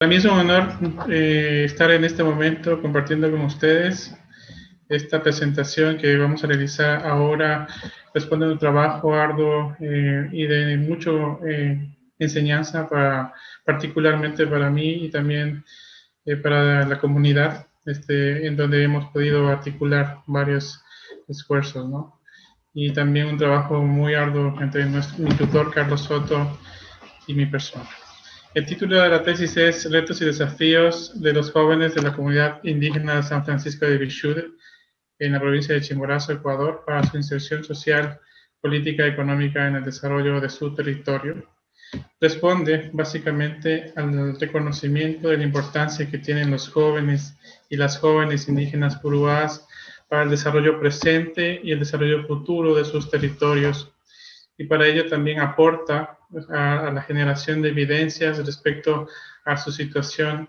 Para mí es un honor estar en este momento compartiendo con ustedes esta presentación que vamos a realizar ahora. Responde a un trabajo arduo y de mucho enseñanza particularmente para mí y también para la comunidad, en donde hemos podido articular varios esfuerzos, ¿no? Y también un trabajo muy arduo entre mi tutor Carlos Soto y mi persona. El título de la tesis es Retos y desafíos de los jóvenes de la comunidad indígena de San Francisco de Vixude, en la provincia de Chimborazo, Ecuador, para su inserción social, política y económica en el desarrollo de su territorio. Responde básicamente al reconocimiento de la importancia que tienen los jóvenes y las jóvenes indígenas purúas para el desarrollo presente y el desarrollo futuro de sus territorios, y para ello también aporta a la generación de evidencias respecto a su situación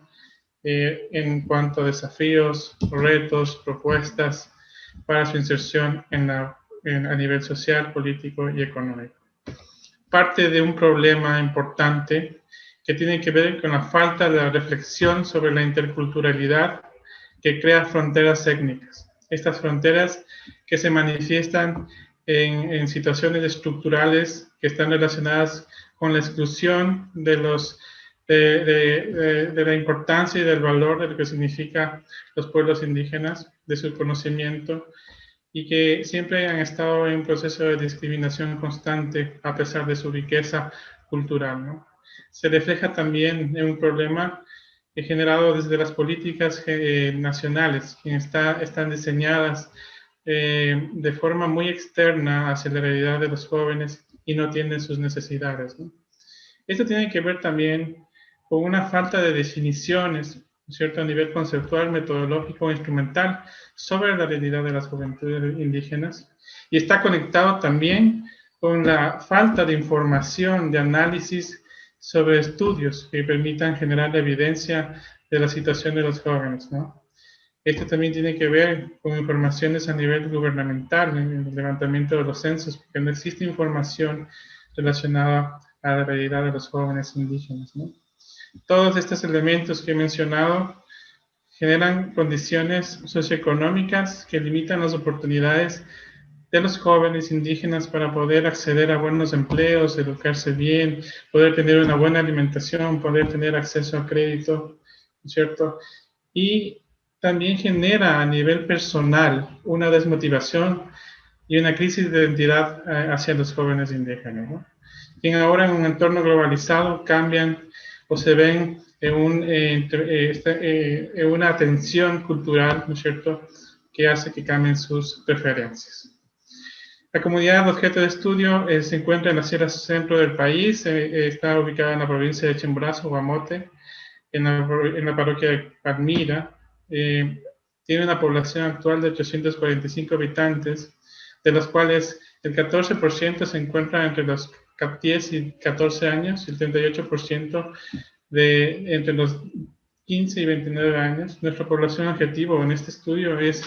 en cuanto a desafíos, retos, propuestas para su inserción a nivel social, político y económico. Parte de un problema importante que tiene que ver con la falta de reflexión sobre la interculturalidad que crea fronteras étnicas. Estas fronteras que se manifiestan en situaciones estructurales que están relacionadas con la exclusión de la importancia y del valor de lo que significa los pueblos indígenas, de su conocimiento, y que siempre han estado en un proceso de discriminación constante a pesar de su riqueza cultural, ¿no? Se refleja también en un problema generado desde las políticas nacionales, que están diseñadas de forma muy externa hacia la realidad de los jóvenes y no tienen sus necesidades, ¿no? Esto tiene que ver también con una falta de definiciones, ¿cierto?, a nivel conceptual, metodológico e instrumental sobre la realidad de las juventudes indígenas, y está conectado también con la falta de información, de análisis sobre estudios que permitan generar la evidencia de la situación de los jóvenes, ¿no? Esto también tiene que ver con informaciones a nivel gubernamental, en el levantamiento de los censos, porque no existe información relacionada a la realidad de los jóvenes indígenas, ¿no? Todos estos elementos que he mencionado generan condiciones socioeconómicas que limitan las oportunidades de los jóvenes indígenas para poder acceder a buenos empleos, educarse bien, poder tener una buena alimentación, poder tener acceso a crédito, ¿cierto? Y también genera a nivel personal una desmotivación y una crisis de identidad hacia los jóvenes indígenas, ¿no? Quien ahora en un entorno globalizado cambian o se ven en una tensión cultural, ¿no es cierto?, que hace que cambien sus preferencias. La comunidad objeto de estudio se encuentra en la sierra centro del país, está ubicada en la provincia de Chimborazo, Guamote, en la parroquia de Palmira. Tiene una población actual de 845 habitantes, de los cuales el 14% se encuentra entre los 10 y 14 años, y el 38% entre los 15 y 29 años. Nuestra población objetivo en este estudio es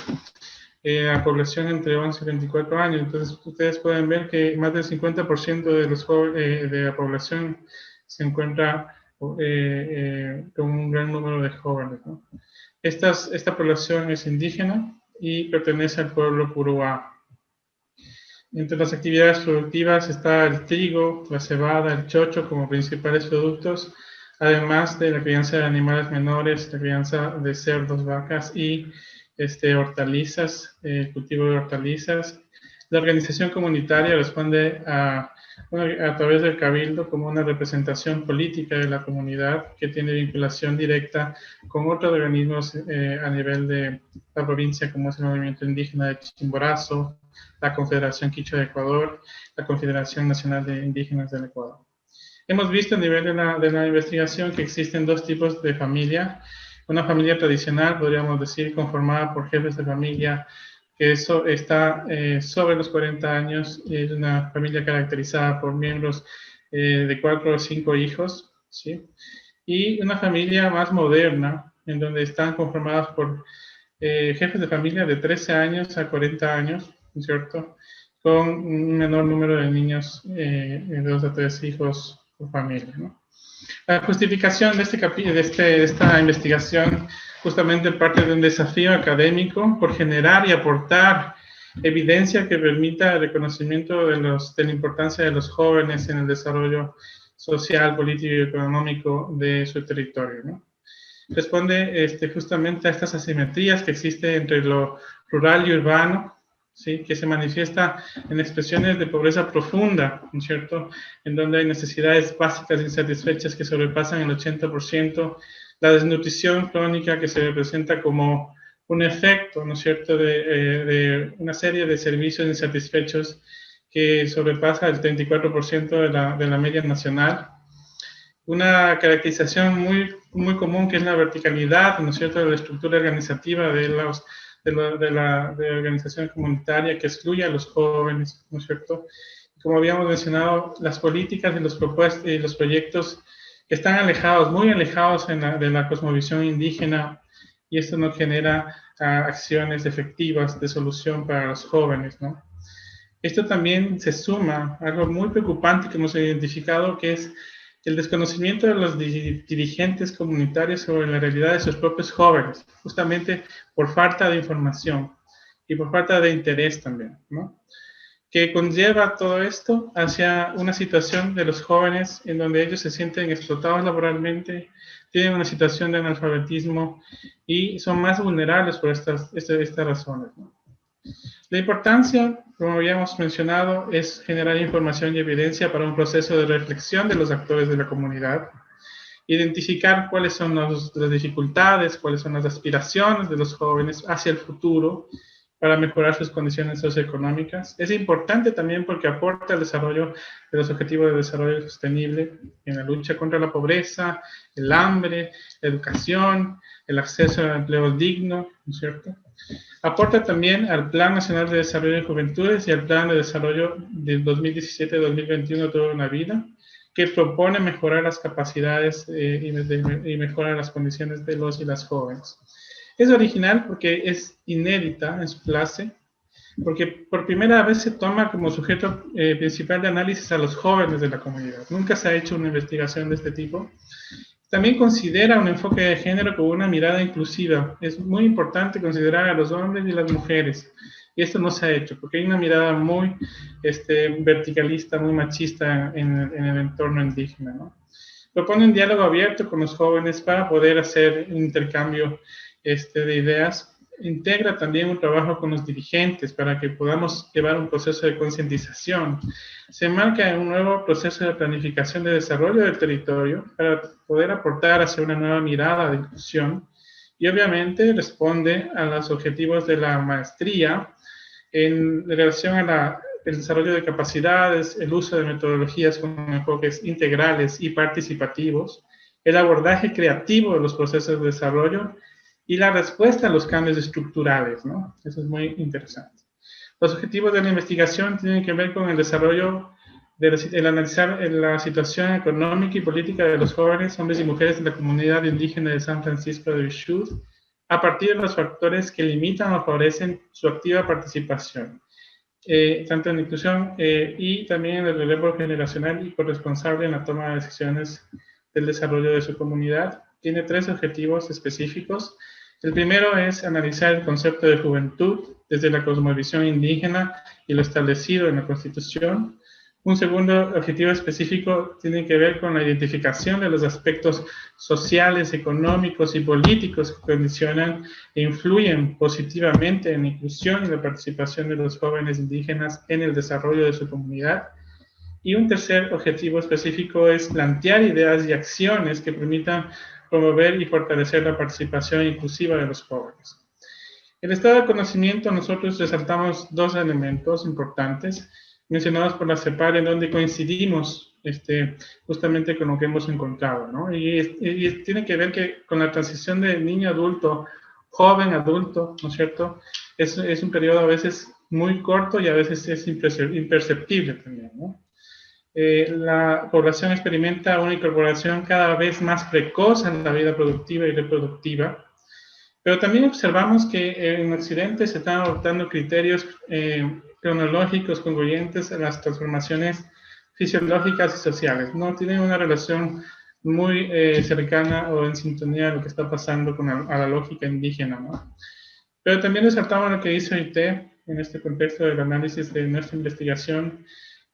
la población entre 11 y 24 años. Entonces, ustedes pueden ver que más del 50% de los de la población se encuentra con un gran número de jóvenes, ¿no? Esta población es indígena y pertenece al pueblo Purúa. Entre las actividades productivas está el trigo, la cebada, el chocho como principales productos, además de la crianza de animales menores, la crianza de cerdos, vacas y hortalizas, cultivo de hortalizas. La organización comunitaria responde a través del cabildo como una representación política de la comunidad que tiene vinculación directa con otros organismos a nivel de la provincia, como es el Movimiento Indígena de Chimborazo, la Confederación Quichua de Ecuador, la Confederación Nacional de Indígenas del Ecuador. Hemos visto a nivel de la investigación que existen dos tipos de familia. Una familia tradicional, podríamos decir, conformada por jefes de familia, que eso está sobre los 40 años, es una familia caracterizada por miembros de 4 o 5 hijos, ¿sí? Y una familia más moderna, en donde están conformadas por jefes de familia de 13 años a 40 años, ¿no es cierto?, con un menor número de niños, de 2 a 3 hijos por familia, ¿no? La justificación de esta investigación justamente parte de un desafío académico por generar y aportar evidencia que permita el reconocimiento de la importancia de los jóvenes en el desarrollo social, político y económico de su territorio, ¿no? Responde justamente a estas asimetrías que existen entre lo rural y urbano, ¿sí? Que se manifiesta en expresiones de pobreza profunda, ¿no es cierto?, en donde hay necesidades básicas insatisfechas que sobrepasan el 80%, la desnutrición crónica que se representa como un efecto, ¿no es cierto?, de una serie de servicios insatisfechos que sobrepasa el 34% de la media nacional. Una caracterización muy común que es la verticalidad, ¿no es cierto?, de la estructura organizativa de la organización comunitaria que excluye a los jóvenes, ¿no es cierto? Como habíamos mencionado, las políticas y los proyectos están alejados, muy alejados de la cosmovisión indígena, y esto no genera acciones efectivas de solución para los jóvenes, ¿no? Esto también se suma a algo muy preocupante que hemos identificado, que es el desconocimiento de los dirigentes comunitarios sobre la realidad de sus propios jóvenes, justamente por falta de información y por falta de interés también, ¿no? Que conlleva todo esto hacia una situación de los jóvenes en donde ellos se sienten explotados laboralmente, tienen una situación de analfabetismo y son más vulnerables por estas razones, ¿no? La importancia, como habíamos mencionado, es generar información y evidencia para un proceso de reflexión de los actores de la comunidad, identificar cuáles son las dificultades, cuáles son las aspiraciones de los jóvenes hacia el futuro para mejorar sus condiciones socioeconómicas. Es importante también porque aporta al desarrollo de los objetivos de desarrollo sostenible en la lucha contra la pobreza, el hambre, la educación, el acceso a empleo digno, ¿no es cierto? Aporta también al Plan Nacional de Desarrollo de Juventudes y al Plan de Desarrollo del 2017-2021 Toda una Vida, que propone mejorar las capacidades y mejorar las condiciones de los y las jóvenes. Es original porque es inédita en su clase, porque por primera vez se toma como sujeto principal de análisis a los jóvenes de la comunidad. Nunca se ha hecho una investigación de este tipo. También considera un enfoque de género con una mirada inclusiva. Es muy importante considerar a los hombres y las mujeres. Y esto no se ha hecho, porque hay una mirada muy verticalista, muy machista en el entorno indígena, ¿no? Propone un diálogo abierto con los jóvenes para poder hacer un intercambio de ideas. Integra también un trabajo con los dirigentes para que podamos llevar un proceso de concientización. Se enmarca en un nuevo proceso de planificación de desarrollo del territorio para poder aportar hacia una nueva mirada de inclusión, y obviamente responde a los objetivos de la maestría en relación a el desarrollo de capacidades, el uso de metodologías con enfoques integrales y participativos, el abordaje creativo de los procesos de desarrollo y la respuesta a los cambios estructurales, ¿no? Eso es muy interesante. Los objetivos de la investigación tienen que ver con el desarrollo, el analizar la situación económica y política de los jóvenes, hombres y mujeres de la comunidad indígena de San Francisco de Bixud, a partir de los factores que limitan o favorecen su activa participación, tanto en la inclusión y también en el relevo generacional y corresponsable en la toma de decisiones del desarrollo de su comunidad. Tiene 3 objetivos específicos. El primero es analizar el concepto de juventud desde la cosmovisión indígena y lo establecido en la Constitución. Un segundo objetivo específico tiene que ver con la identificación de los aspectos sociales, económicos y políticos que condicionan e influyen positivamente en la inclusión y la participación de los jóvenes indígenas en el desarrollo de su comunidad. Y un tercer objetivo específico es plantear ideas y acciones que permitan promover y fortalecer la participación inclusiva de los jóvenes. En el estado de conocimiento nosotros resaltamos 2 elementos importantes mencionados por la CEPAL, en donde coincidimos justamente con lo que hemos encontrado, ¿no? Y tiene que ver con la transición de niño adulto, joven adulto, ¿no es cierto? Es un periodo a veces muy corto y a veces es imperceptible también, ¿no? La población experimenta una incorporación cada vez más precoz en la vida productiva y reproductiva, pero también observamos que en Occidente se están adoptando criterios cronológicos congruentes a las transformaciones fisiológicas y sociales. No tienen una relación muy cercana o en sintonía a lo que está pasando con a la lógica indígena, ¿no? Pero también resaltamos lo que dice OIT en este contexto del análisis de nuestra investigación,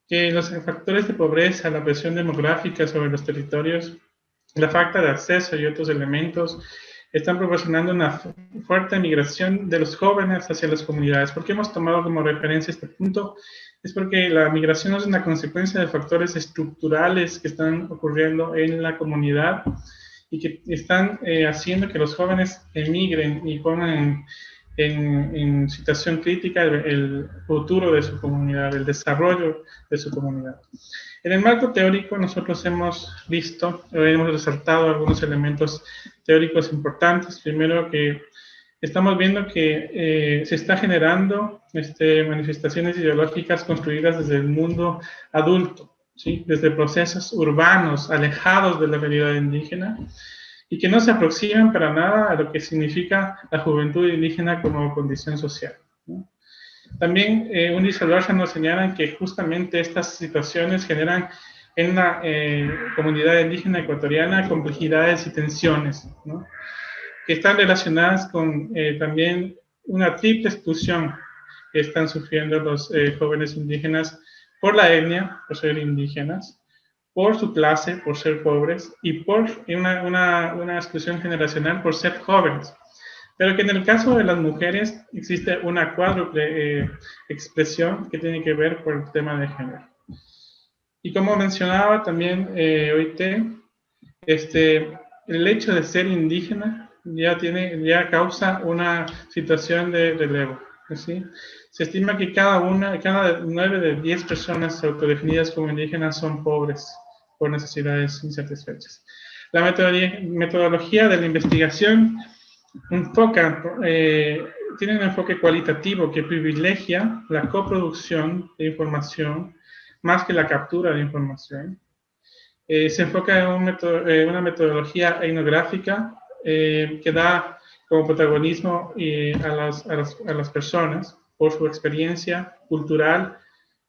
que los factores de pobreza, la presión demográfica sobre los territorios, la falta de acceso y otros elementos están proporcionando una fuerte migración de los jóvenes hacia las comunidades. ¿Por qué hemos tomado como referencia este punto? Es porque la migración es una consecuencia de factores estructurales que están ocurriendo en la comunidad y que están haciendo que los jóvenes emigren y pongan en situación crítica el futuro de su comunidad, el desarrollo de su comunidad. En el marco teórico nosotros hemos visto, hemos resaltado algunos elementos teóricos importantes. Primero, que estamos viendo que se está generando manifestaciones ideológicas construidas desde el mundo adulto, ¿sí? Desde procesos urbanos alejados de la realidad indígena y que no se aproximan para nada a lo que significa la juventud indígena como condición social, ¿no? También Undi y Solorza nos señalan que justamente estas situaciones generan en la comunidad indígena ecuatoriana complejidades y tensiones, ¿no? Que están relacionadas con también una triple exclusión que están sufriendo los jóvenes indígenas por la etnia, por ser indígenas, por su clase, por ser pobres, y por una exclusión generacional por ser jóvenes. Pero que en el caso de las mujeres existe una cuádruple expresión que tiene que ver con el tema de género. Y como mencionaba también OIT, el hecho de ser indígena ya causa una situación de relevo, ¿sí? Se estima que cada 9 de 10 personas autodefinidas como indígenas son pobres por necesidades insatisfechas. La metodología de la investigación tiene un enfoque cualitativo que privilegia la coproducción de información más que la captura de información. Se enfoca en una metodología etnográfica que da como protagonismo a las personas por su experiencia cultural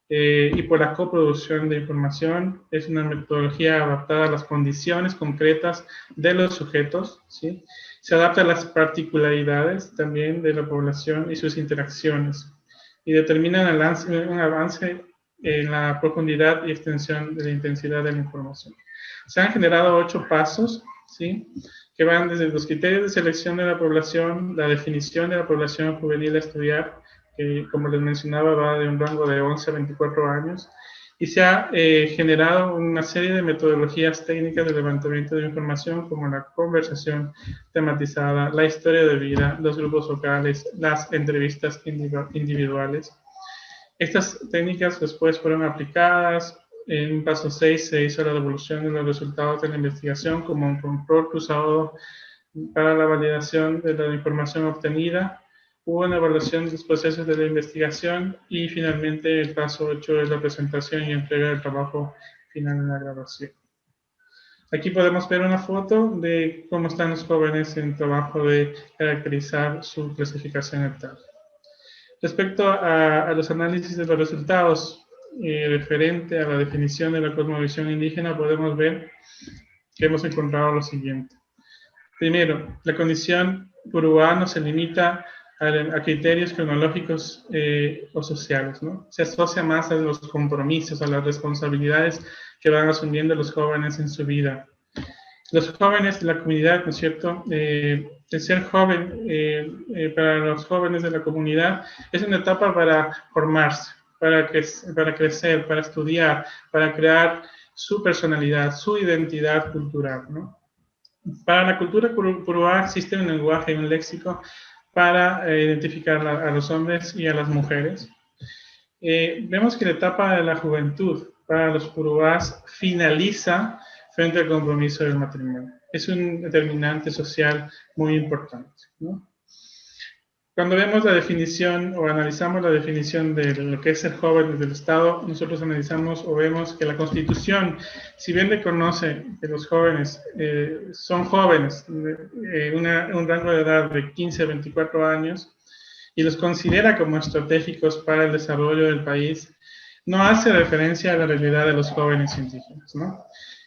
y por la coproducción de información. Es una metodología adaptada a las condiciones concretas de los sujetos, ¿sí? Se adapta a las particularidades también de la población y sus interacciones y determina un avance en la profundidad y extensión de la intensidad de la información. Se han generado 8 pasos, ¿sí? Que van desde los criterios de selección de la población, la definición de la población juvenil a estudiar, que como les mencionaba va de un rango de 11 a 24 años, y se ha generado una serie de metodologías técnicas de levantamiento de información como la conversación tematizada, la historia de vida, los grupos locales, las entrevistas individuales. Estas técnicas después fueron aplicadas. En un paso 6 se hizo la devolución de los resultados de la investigación como un control cruzado para la validación de la información obtenida. Hubo una evaluación de los procesos de la investigación y finalmente el paso 8 es la presentación y entrega del trabajo final en la grabación. Aquí podemos ver una foto de cómo están los jóvenes en el trabajo de caracterizar su clasificación etal. Respecto a los análisis de los resultados referente a la definición de la cosmovisión indígena, podemos ver que hemos encontrado lo siguiente. Primero, la condición urubá no se limita a criterios cronológicos o sociales, ¿no? Se asocia más a los compromisos, a las responsabilidades que van asumiendo los jóvenes en su vida. Los jóvenes de la comunidad, ¿no es cierto? El ser joven para los jóvenes de la comunidad es una etapa para formarse, para crecer, para estudiar, para crear su personalidad, su identidad cultural, ¿no? Para la cultura urubá existe un lenguaje y un léxico para identificar a los hombres y a las mujeres. Vemos que la etapa de la juventud para los urubás finaliza frente al compromiso del matrimonio. Es un determinante social muy importante, ¿no? Cuando vemos la definición o analizamos la definición de lo que es ser joven desde el Estado, nosotros analizamos o vemos que la Constitución, si bien reconoce que los jóvenes son jóvenes, un rango de edad de 15 a 24 años, y los considera como estratégicos para el desarrollo del país, no hace referencia a la realidad de los jóvenes indígenas, ¿no?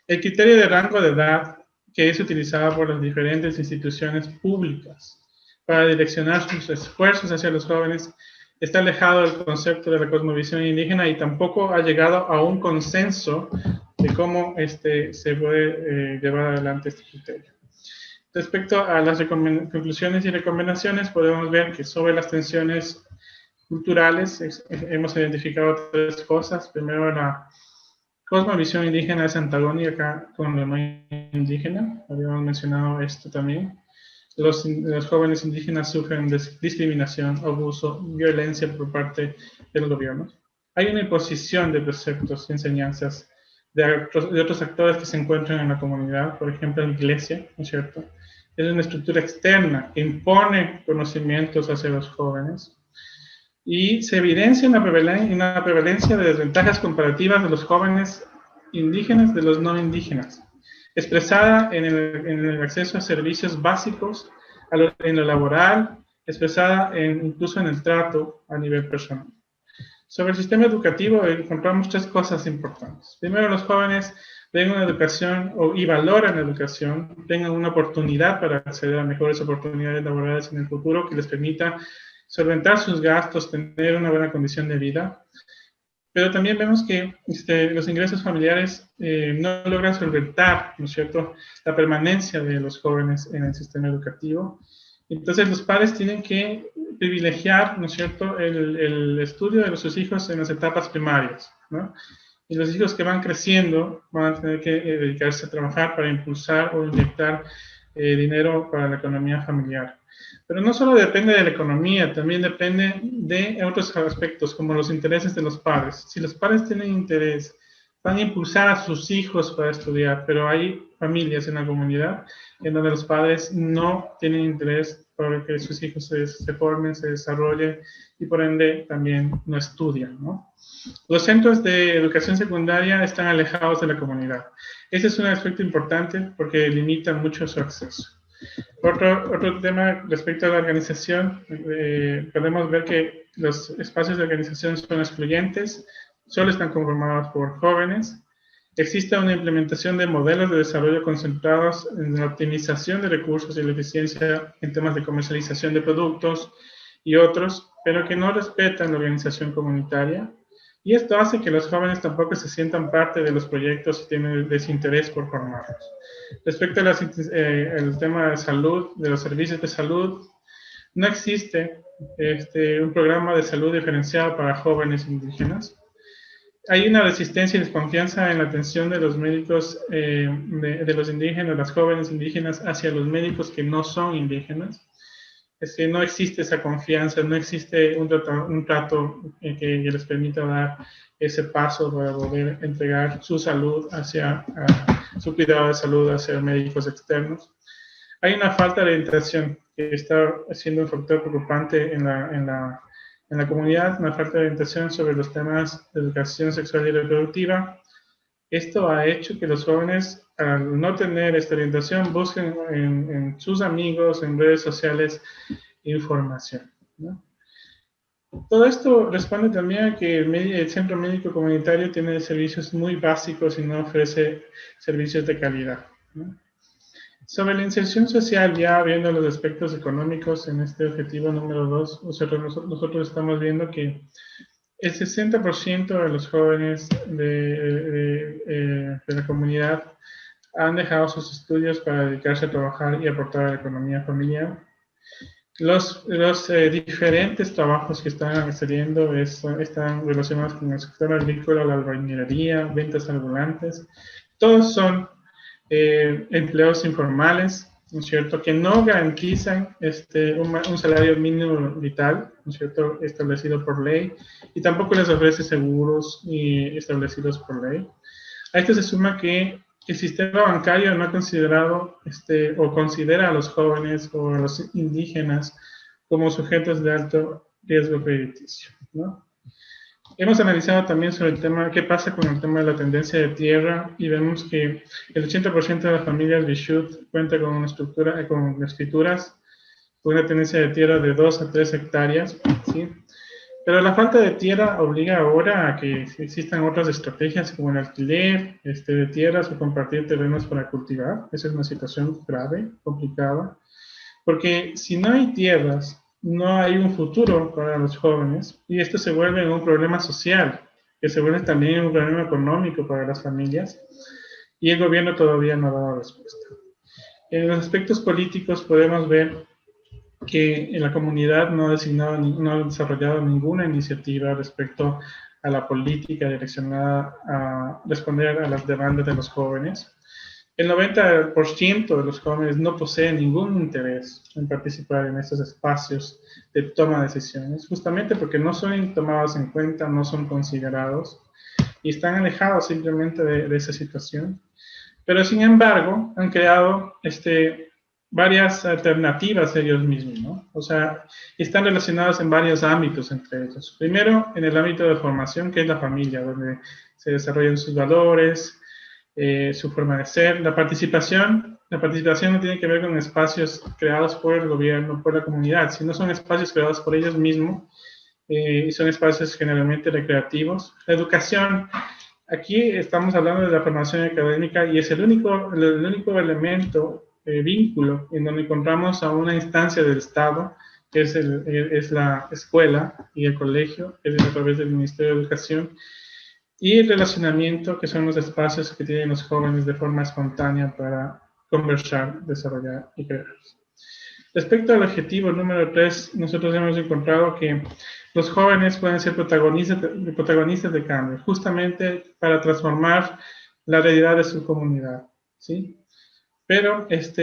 El criterio de rango de edad que es utilizado por las diferentes instituciones públicas para direccionar sus esfuerzos hacia los jóvenes está alejado del concepto de la cosmovisión indígena y tampoco ha llegado a un consenso de cómo se puede llevar adelante este criterio. Respecto a las conclusiones y recomendaciones, podemos ver que sobre las tensiones culturales hemos identificado tres cosas. Primero, la cosmovisión indígena es antagónica con la no indígena. Habíamos mencionado esto también. Los jóvenes indígenas sufren discriminación, abuso, violencia por parte de los gobiernos. Hay una imposición de preceptos y enseñanzas de otros actores que se encuentran en la comunidad, por ejemplo, la iglesia, ¿no es cierto? Es una estructura externa que impone conocimientos hacia los jóvenes y se evidencia una prevalencia de desventajas comparativas de los jóvenes indígenas de los no indígenas, expresada en el acceso a servicios básicos, en lo laboral, expresada incluso en el trato a nivel personal. Sobre el sistema educativo encontramos tres cosas importantes. Primero, los jóvenes ven una educación y valoran la educación, tengan una oportunidad para acceder a mejores oportunidades laborales en el futuro que les permita solventar sus gastos, tener una buena condición de vida. Pero también vemos que los ingresos familiares no logran solventar, ¿no es cierto?, la permanencia de los jóvenes en el sistema educativo. Entonces los padres tienen que privilegiar, ¿no es cierto?, el estudio de sus hijos en las etapas primarias, ¿no? Y los hijos que van creciendo van a tener que dedicarse a trabajar para impulsar o inyectar dinero para la economía familiar. Pero no solo depende de la economía, también depende de otros aspectos, como los intereses de los padres. Si los padres tienen interés, van a impulsar a sus hijos para estudiar, pero hay familias en la comunidad en donde los padres no tienen interés para que sus hijos se formen, se desarrollen y por ende también no estudian, ¿no? Los centros de educación secundaria están alejados de la comunidad. Ese es un aspecto importante porque limita mucho su acceso. Otro tema respecto a la organización, podemos ver que los espacios de organización son excluyentes, solo están conformados por jóvenes. Existe una implementación de modelos de desarrollo concentrados en la optimización de recursos y la eficiencia en temas de comercialización de productos y otros, pero que no respetan la organización comunitaria. Y esto hace que los jóvenes tampoco se sientan parte de los proyectos y tienen desinterés por formarlos. Respecto al tema de salud, de los servicios de salud, no existe un programa de salud diferenciado para jóvenes indígenas. Hay una resistencia y desconfianza en la atención de los médicos, de los indígenas, las jóvenes indígenas, hacia los médicos que no son indígenas. Es que no existe esa confianza, no existe un trato que les permita dar ese paso para poder entregar su salud su cuidado de salud hacia médicos externos. Hay una falta de orientación que está siendo un factor preocupante en la comunidad, una falta de orientación sobre los temas de educación sexual y reproductiva. Esto ha hecho que los jóvenes, al no tener esta orientación, busquen en sus amigos, en redes sociales, información, ¿no? Todo esto responde también a que el centro médico comunitario tiene servicios muy básicos y no ofrece servicios de calidad, ¿no? Sobre la inserción social, ya viendo los aspectos económicos en este objetivo número 2, nosotros estamos viendo que el 60% de los jóvenes de la comunidad han dejado sus estudios para dedicarse a trabajar y aportar a la economía familiar. Los diferentes trabajos que están saliendo están relacionados con el sector agrícola, la albañilería, ventas ambulantes. Todos son empleos informales, ¿no es cierto?, que no garantizan un salario mínimo vital, ¿no es cierto?, establecido por ley, y tampoco les ofrece seguros establecidos por ley. A esto se suma que el sistema bancario no ha considerado o considera a los jóvenes o a los indígenas como sujetos de alto riesgo crediticio, ¿no? Hemos analizado también sobre el tema, qué pasa con el tema de la tendencia de tierra, y vemos que el 80% de las familias Bichut cuenta con una estructura, con escrituras, con una tendencia de tierra de 2 a 3 hectáreas, ¿sí? Pero la falta de tierra obliga ahora a que existan otras estrategias como el alquiler de tierras o compartir terrenos para cultivar. Esa es una situación grave, complicada, porque si no hay tierras, no hay un futuro para los jóvenes y esto se vuelve un problema social, que se vuelve también un problema económico para las familias y el gobierno todavía no ha dado respuesta. En los aspectos políticos podemos ver que en la comunidad no ha desarrollado ninguna iniciativa respecto a la política direccionada a responder a las demandas de los jóvenes. El 90% de los jóvenes no poseen ningún interés en participar en estos espacios de toma de decisiones, justamente porque no son tomados en cuenta, no son considerados y están alejados simplemente de esa situación. Pero sin embargo, han creado varias alternativas ellos mismos, ¿no? O sea, están relacionados en varios ámbitos entre ellos. Primero, en el ámbito de formación, que es la familia, donde se desarrollan sus valores, su forma de ser. La participación no tiene que ver con espacios creados por el gobierno, por la comunidad, sino son espacios creados por ellos mismos y son espacios generalmente recreativos. La educación. Aquí estamos hablando de la formación académica y es el único elemento, vínculo, en donde encontramos a una instancia del Estado, que es la escuela y el colegio, que es a través del Ministerio de Educación, y el relacionamiento, que son los espacios que tienen los jóvenes de forma espontánea para conversar, desarrollar y crear. Respecto al objetivo número 3, nosotros hemos encontrado que los jóvenes pueden ser protagonistas de cambio, justamente para transformar la realidad de su comunidad, ¿sí? Pero es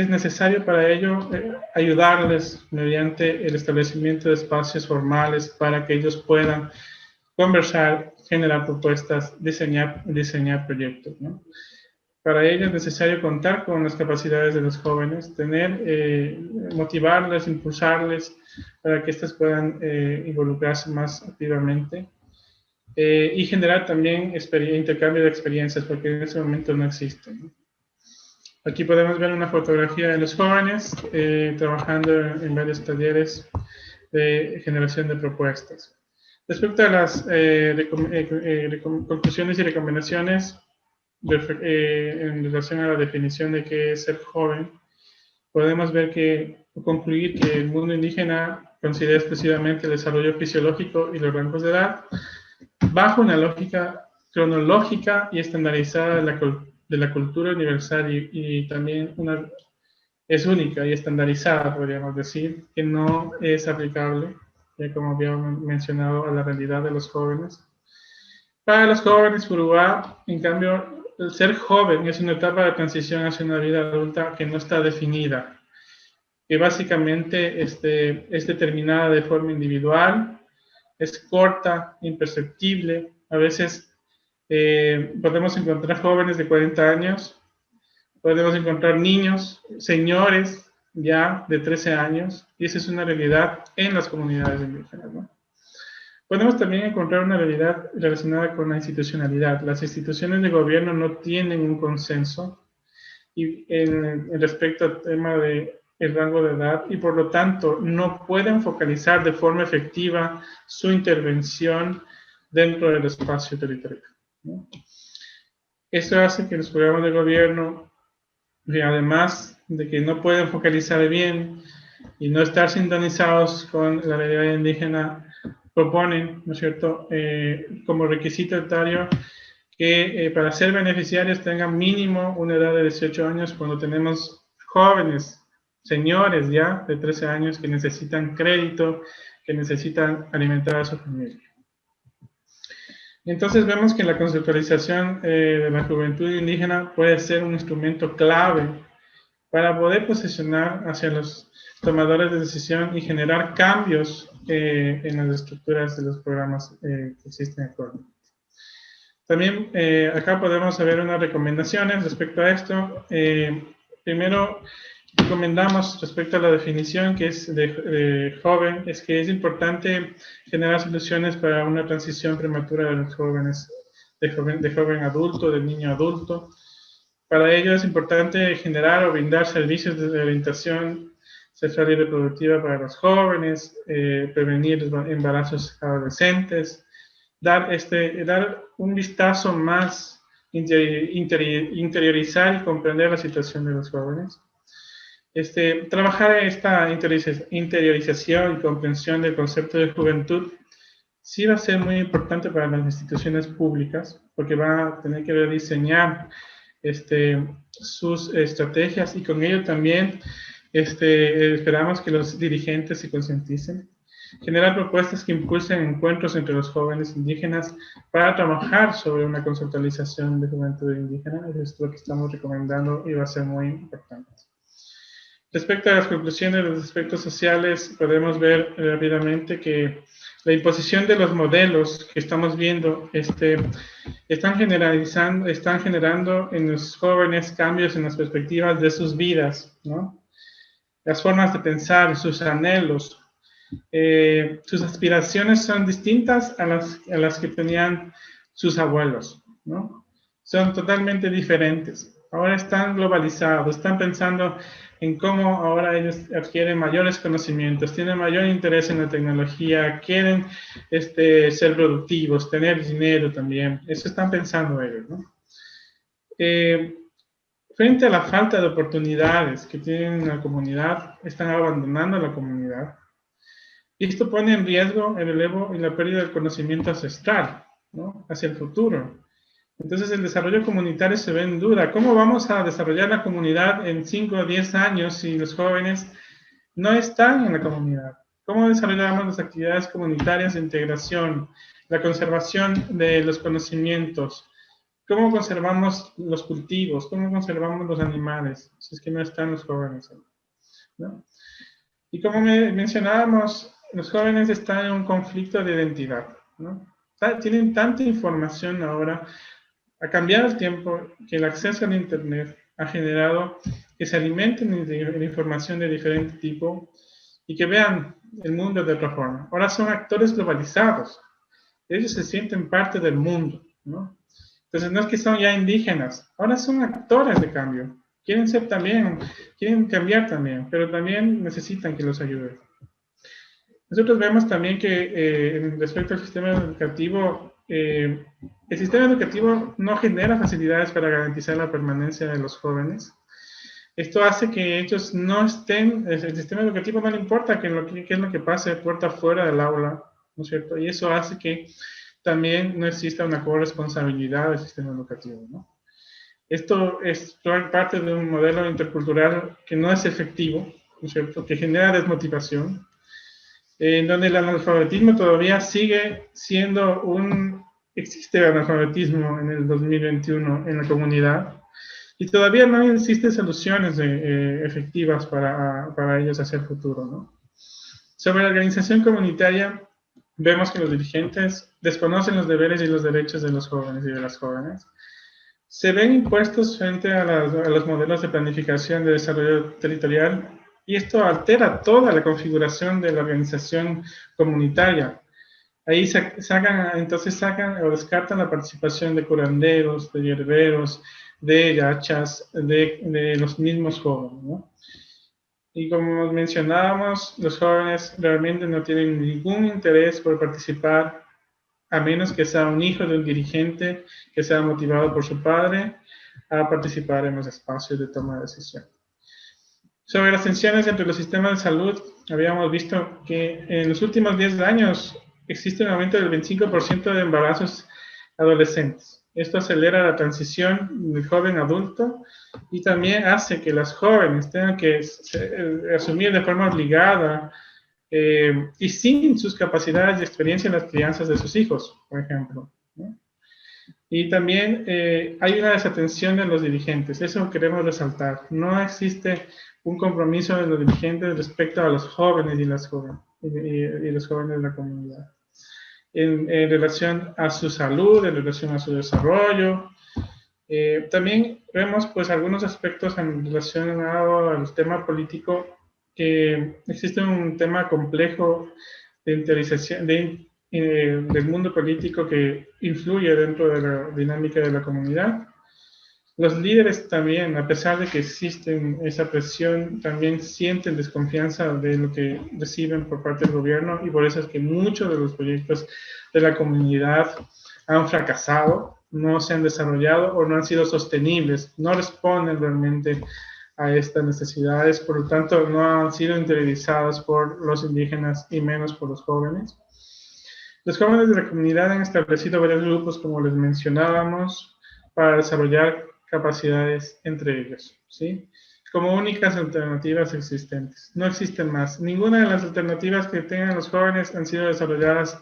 necesario para ello ayudarles mediante el establecimiento de espacios formales para que ellos puedan conversar, generar propuestas, diseñar proyectos, ¿no? Para ello es necesario contar con las capacidades de los jóvenes, motivarles, impulsarles para que éstas puedan involucrarse más activamente y generar también intercambio de experiencias, porque en ese momento no existen, ¿no? Aquí podemos ver una fotografía de los jóvenes trabajando en varios talleres de generación de propuestas. Respecto a las conclusiones y recomendaciones, en relación a la definición de qué es ser joven, podemos concluir que el mundo indígena considera exclusivamente el desarrollo fisiológico y los rangos de edad bajo una lógica cronológica y estandarizada de la cultura universal y también es única y estandarizada, podríamos decir, que no es aplicable, ya como habíamos mencionado, a la realidad de los jóvenes. Para los jóvenes Urubá, en cambio, el ser joven es una etapa de transición hacia una vida adulta que no está definida, que básicamente es determinada de forma individual, es corta, imperceptible. A veces podemos encontrar jóvenes de 40 años, podemos encontrar niños, señores ya de 13 años, y esa es una realidad en las comunidades indígenas, ¿no? Podemos también encontrar una realidad relacionada con la institucionalidad. Las instituciones de gobierno no tienen un consenso respecto al tema del rango de edad y por lo tanto no pueden focalizar de forma efectiva su intervención dentro del espacio territorial, ¿no? Esto hace que los programas de gobierno, además de que no pueden focalizar bien y no estar sintonizados con la realidad indígena, proponen, ¿no es cierto?, como requisito etario que para ser beneficiarios tengan mínimo una edad de 18 años cuando tenemos jóvenes, señores ya de 13 años que necesitan crédito, que necesitan alimentar a su familia. Entonces vemos que la conceptualización de la juventud indígena puede ser un instrumento clave para poder posicionar hacia los tomadores de decisión y generar cambios en las estructuras de los programas que existen actualmente. También acá podemos ver unas recomendaciones respecto a esto. Primero, recomendamos respecto a la definición que es de joven, es que es importante generar soluciones para una transición prematura de los jóvenes, de joven adulto, de niño adulto. Para ello es importante generar o brindar servicios de orientación sexual y reproductiva para los jóvenes, prevenir embarazos adolescentes, dar un vistazo más, interiorizar y comprender la situación de los jóvenes. Trabajar en esta interiorización y comprensión del concepto de juventud sí va a ser muy importante para las instituciones públicas, porque van a tener que rediseñar sus estrategias y con ello también esperamos que los dirigentes se concienticen. Generar propuestas que impulsen encuentros entre los jóvenes indígenas para trabajar sobre una conceptualización de juventud indígena. Eso es lo que estamos recomendando y va a ser muy importante. Respecto a las conclusiones de los aspectos sociales, podemos ver rápidamente que la imposición de los modelos que estamos viendo están generando en los jóvenes cambios en las perspectivas de sus vidas, ¿no? Las formas de pensar, sus anhelos, sus aspiraciones son distintas a las que tenían sus abuelos, ¿no? Son totalmente diferentes. Ahora están globalizados, están pensando en cómo ahora ellos adquieren mayores conocimientos, tienen mayor interés en la tecnología, quieren ser productivos, tener dinero también. Eso están pensando ellos, ¿no? Frente a la falta de oportunidades que tienen la comunidad, están abandonando la comunidad. Y esto pone en riesgo el relevo y la pérdida del conocimiento ancestral, ¿no? Hacia el futuro. Entonces el desarrollo comunitario se ve en duda. ¿Cómo vamos a desarrollar la comunidad en 5 o 10 años si los jóvenes no están en la comunidad? ¿Cómo desarrollamos las actividades comunitarias de integración, la conservación de los conocimientos? ¿Cómo conservamos los cultivos? ¿Cómo conservamos los animales si es que no están los jóvenes, ¿no? Y como mencionábamos, los jóvenes están en un conflicto de identidad, ¿no? Tienen tanta información ahora. Ha cambiado el tiempo que el acceso al Internet ha generado que se alimenten de información de diferente tipo y que vean el mundo de otra forma. Ahora son actores globalizados. Ellos se sienten parte del mundo, ¿no? Entonces no es que son ya indígenas, ahora son actores de cambio. Quieren ser también, quieren cambiar también, pero también necesitan que los ayuden. Nosotros vemos también que respecto al sistema educativo, el sistema educativo no genera facilidades para garantizar la permanencia de los jóvenes. Esto hace que ellos no estén, el sistema educativo no le importa qué es lo que pase de puerta afuera del aula, ¿no es cierto? Y eso hace que también no exista una corresponsabilidad del sistema educativo, ¿no? Esto es parte de un modelo intercultural que no es efectivo, ¿no es cierto? Que genera desmotivación, en donde el analfabetismo todavía sigue siendo existe el analfabetismo en el 2021 en la comunidad y todavía no existen soluciones efectivas para ellos hacia el futuro, ¿no? Sobre la organización comunitaria, vemos que los dirigentes desconocen los deberes y los derechos de los jóvenes y de las jóvenes. Se ven impuestos frente a los modelos de planificación de desarrollo territorial y esto altera toda la configuración de la organización comunitaria. Ahí entonces sacan o descartan la participación de curanderos, de hierberos, de yachas, de los mismos jóvenes, ¿no? Y como mencionábamos, los jóvenes realmente no tienen ningún interés por participar, a menos que sea un hijo de un dirigente que sea motivado por su padre a participar en los espacios de toma de decisión. Sobre las tensiones entre los sistemas de salud, habíamos visto que en los últimos 10 años existe un aumento del 25% de embarazos adolescentes. Esto acelera la transición del joven adulto y también hace que las jóvenes tengan que asumir de forma obligada y sin sus capacidades y experiencia en las crianzas de sus hijos, por ejemplo, ¿no? Y también hay una desatención de los dirigentes, eso queremos resaltar. No existe un compromiso de los dirigentes respecto a los jóvenes y los jóvenes de la comunidad. En relación a su salud, en relación a su desarrollo. También vemos pues algunos aspectos en relación al tema político, que existe un tema complejo de interiorización del mundo político que influye dentro de la dinámica de la comunidad. Los líderes también, a pesar de que existen esa presión, también sienten desconfianza de lo que reciben por parte del gobierno y por eso es que muchos de los proyectos de la comunidad han fracasado, no se han desarrollado o no han sido sostenibles, no responden realmente a estas necesidades, por lo tanto no han sido interiorizadas por los indígenas y menos por los jóvenes. Los jóvenes de la comunidad han establecido varios grupos, como les mencionábamos, para desarrollar capacidades entre ellos, ¿sí? Como únicas alternativas existentes. No existen más. Ninguna de las alternativas que tengan los jóvenes han sido desarrolladas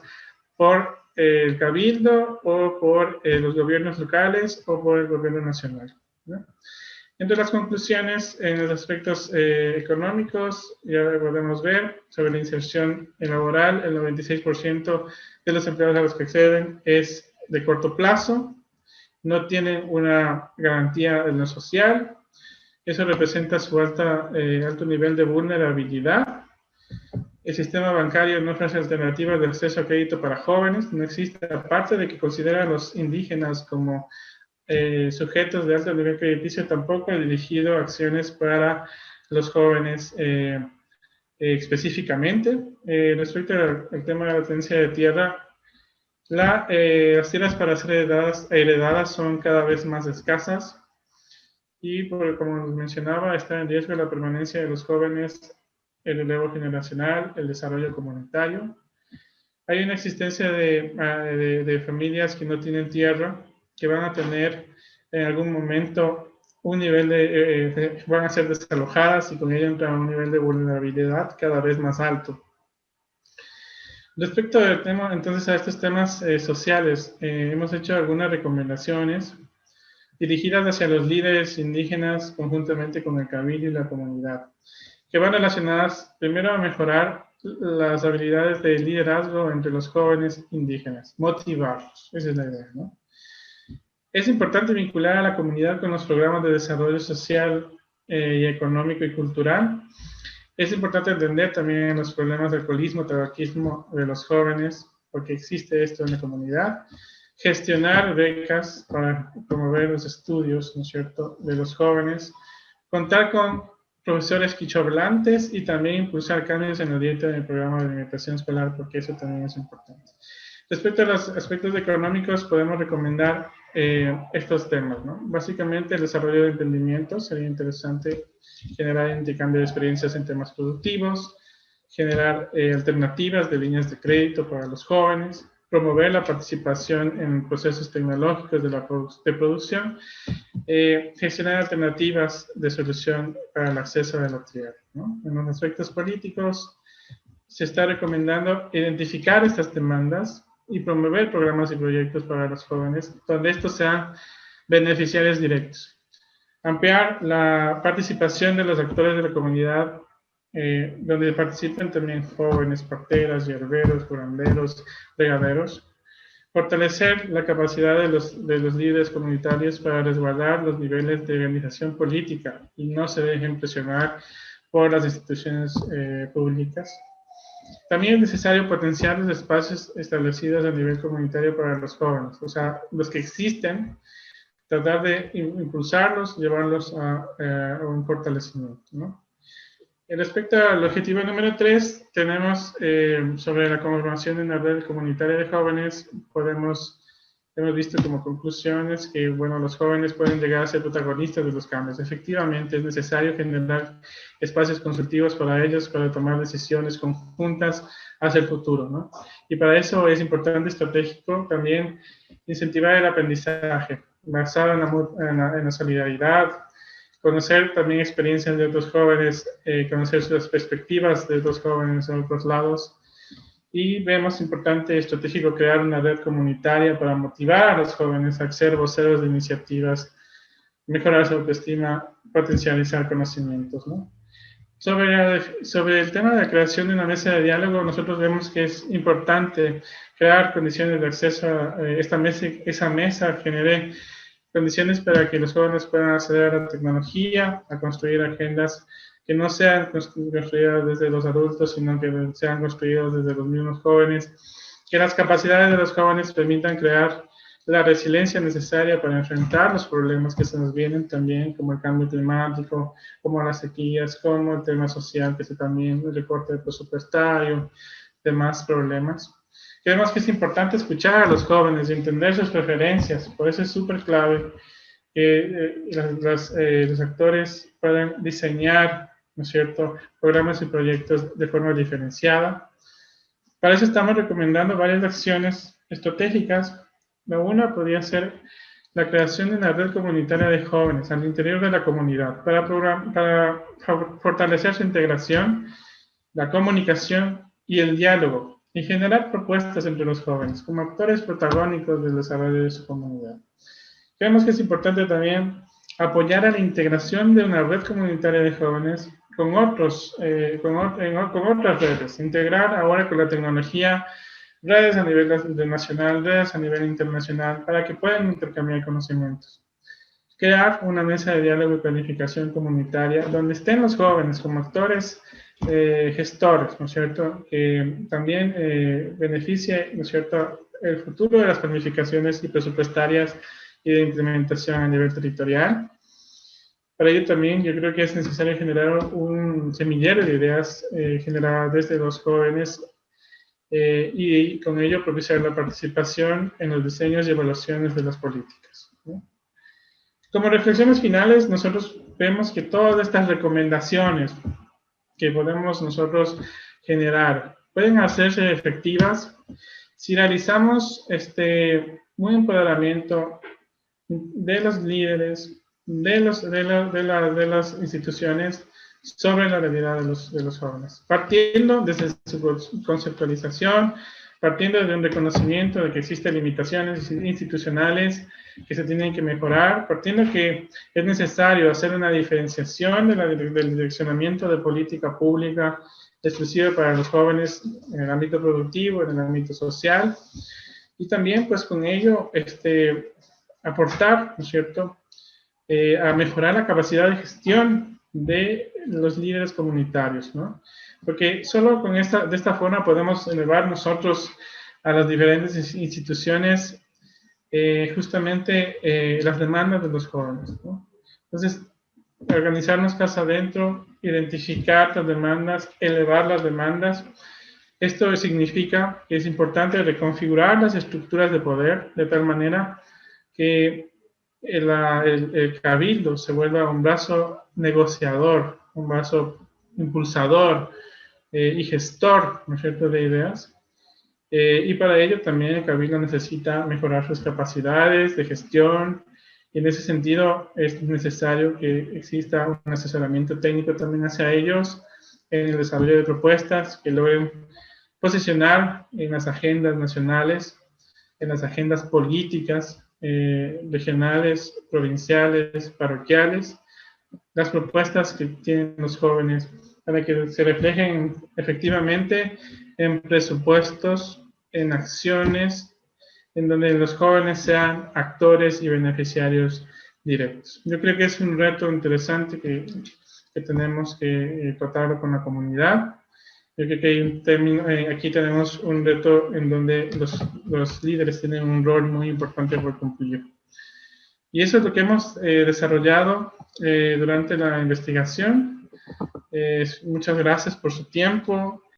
por el cabildo o por los gobiernos locales o por el gobierno nacional, ¿no? Entre las conclusiones, en los aspectos económicos, ya podemos ver sobre la inserción laboral, el 96% de los empleados a los que acceden es de corto plazo, no tienen una garantía en lo social, eso representa su alto nivel de vulnerabilidad. El sistema bancario no ofrece alternativas de acceso a crédito para jóvenes, no existe, aparte de que considera a los indígenas como sujetos de alto nivel crediticio, tampoco ha dirigido acciones para los jóvenes específicamente. Respecto al tema de la tenencia de tierra, las tierras para ser heredadas son cada vez más escasas y, como nos mencionaba, está en riesgo la permanencia de los jóvenes, el relevo generacional, el desarrollo comunitario. Hay una existencia de familias que no tienen tierra, que van a tener en algún momento un nivel van a ser desalojadas y con ello entran a un nivel de vulnerabilidad cada vez más alto. Respecto del tema, entonces, a estos temas sociales, hemos hecho algunas recomendaciones dirigidas hacia los líderes indígenas conjuntamente con el cabildo y la comunidad, que van relacionadas primero a mejorar las habilidades de liderazgo entre los jóvenes indígenas, motivarlos, esa es la idea, ¿no? Es importante vincular a la comunidad con los programas de desarrollo social y económico y cultural. Es importante entender también los problemas de alcoholismo, tabaquismo de los jóvenes, porque existe esto en la comunidad. Gestionar becas para promover los estudios, ¿no es cierto?, de los jóvenes. Contar con profesores quichohablantes y también impulsar cambios en la dieta del programa de alimentación escolar, porque eso también es importante. Respecto a los aspectos económicos, podemos recomendar estos temas, ¿no? Básicamente, el desarrollo de emprendimientos, sería interesante generar intercambio de experiencias en temas productivos, generar alternativas de líneas de crédito para los jóvenes, promover la participación en procesos tecnológicos de producción, gestionar alternativas de solución para el acceso a la tierra, ¿no? En los aspectos políticos, se está recomendando identificar estas demandas y promover programas y proyectos para los jóvenes, donde estos sean beneficiarios directos. Ampliar la participación de los actores de la comunidad, donde participen también jóvenes, parteras, hierberos, curanderos, regaderos. Fortalecer la capacidad de los líderes comunitarios para resguardar los niveles de organización política y no se dejen presionar por las instituciones públicas. También es necesario potenciar los espacios establecidos a nivel comunitario para los jóvenes, o sea, los que existen, tratar de impulsarlos, llevarlos a un fortalecimiento, ¿no? Respecto al objetivo número 3, tenemos sobre la conformación de una red comunitaria de jóvenes, hemos visto como conclusiones que, bueno, los jóvenes pueden llegar a ser protagonistas de los cambios. Efectivamente, es necesario generar espacios constructivos para ellos, para tomar decisiones conjuntas hacia el futuro, ¿no? Y para eso es importante, estratégico, también incentivar el aprendizaje basado en la solidaridad, conocer también experiencias de otros jóvenes, conocer las perspectivas de otros jóvenes en otros lados. Y vemos importante, estratégico, crear una red comunitaria para motivar a los jóvenes a ser voceros de iniciativas, mejorar su autoestima, potencializar conocimientos, ¿no? Sobre el tema de la creación de una mesa de diálogo, nosotros vemos que es importante crear condiciones de acceso a esa mesa genere condiciones para que los jóvenes puedan acceder a la tecnología, a construir agendas que no sean construidas desde los adultos, sino que sean construidas desde los mismos jóvenes, que las capacidades de los jóvenes permitan crear la resiliencia necesaria para enfrentar los problemas que se nos vienen también, como el cambio climático, como las sequías, como el tema social, que es también el recorte presupuestario, demás problemas. Creemos que es importante escuchar a los jóvenes y entender sus preferencias, por eso es súper clave que los actores puedan diseñar, ¿no es cierto?, programas y proyectos de forma diferenciada. Para eso estamos recomendando varias acciones estratégicas. La una podría ser la creación de una red comunitaria de jóvenes al interior de la comunidad para fortalecer su integración, la comunicación y el diálogo y generar propuestas entre los jóvenes como actores protagónicos del desarrollo de su comunidad. Creemos que es importante también apoyar a la integración de una red comunitaria de jóvenes con otras redes, integrar ahora con la tecnología redes a nivel nacional, redes a nivel internacional, para que puedan intercambiar conocimientos. Crear una mesa de diálogo y planificación comunitaria donde estén los jóvenes como actores gestores, ¿no es cierto?, que también beneficie, ¿no es cierto?, el futuro de las planificaciones y presupuestarias y de implementación a nivel territorial. Para ello también yo creo que es necesario generar un semillero de ideas generadas desde los jóvenes y con ello propiciar la participación en los diseños y evaluaciones de las políticas, ¿no? Como reflexiones finales, nosotros vemos que todas estas recomendaciones que podemos nosotros generar pueden hacerse efectivas si realizamos un empoderamiento de los líderes, de las instituciones sobre la realidad de los jóvenes, partiendo desde su conceptualización, partiendo de un reconocimiento de que existen limitaciones institucionales que se tienen que mejorar, partiendo que es necesario hacer una diferenciación del direccionamiento de política pública exclusiva para los jóvenes en el ámbito productivo, en el ámbito social, y también pues con ello aportar, ¿no es cierto?, a mejorar la capacidad de gestión de los líderes comunitarios, ¿no? Porque solo de esta forma podemos elevar nosotros a las diferentes instituciones justamente las demandas de los jóvenes, ¿no? Entonces, organizarnos casa adentro, identificar las demandas, elevar las demandas. Esto significa que es importante reconfigurar las estructuras de poder de tal manera que el cabildo se vuelva un brazo negociador, un brazo impulsador y gestor, ¿no es cierto?, de ideas. Y para ello también el cabildo necesita mejorar sus capacidades de gestión, y en ese sentido es necesario que exista un asesoramiento técnico también hacia ellos en el desarrollo de propuestas que logren posicionar en las agendas nacionales, en las agendas políticas regionales, provinciales, parroquiales, las propuestas que tienen los jóvenes para que se reflejen efectivamente en presupuestos, en acciones, en donde los jóvenes sean actores y beneficiarios directos. Yo creo que es un reto interesante que tenemos que tratar con la comunidad. Yo creo que hay un término, aquí tenemos un reto en donde los líderes tienen un rol muy importante por cumplir. Y eso es lo que hemos desarrollado durante la investigación. Muchas gracias por su tiempo.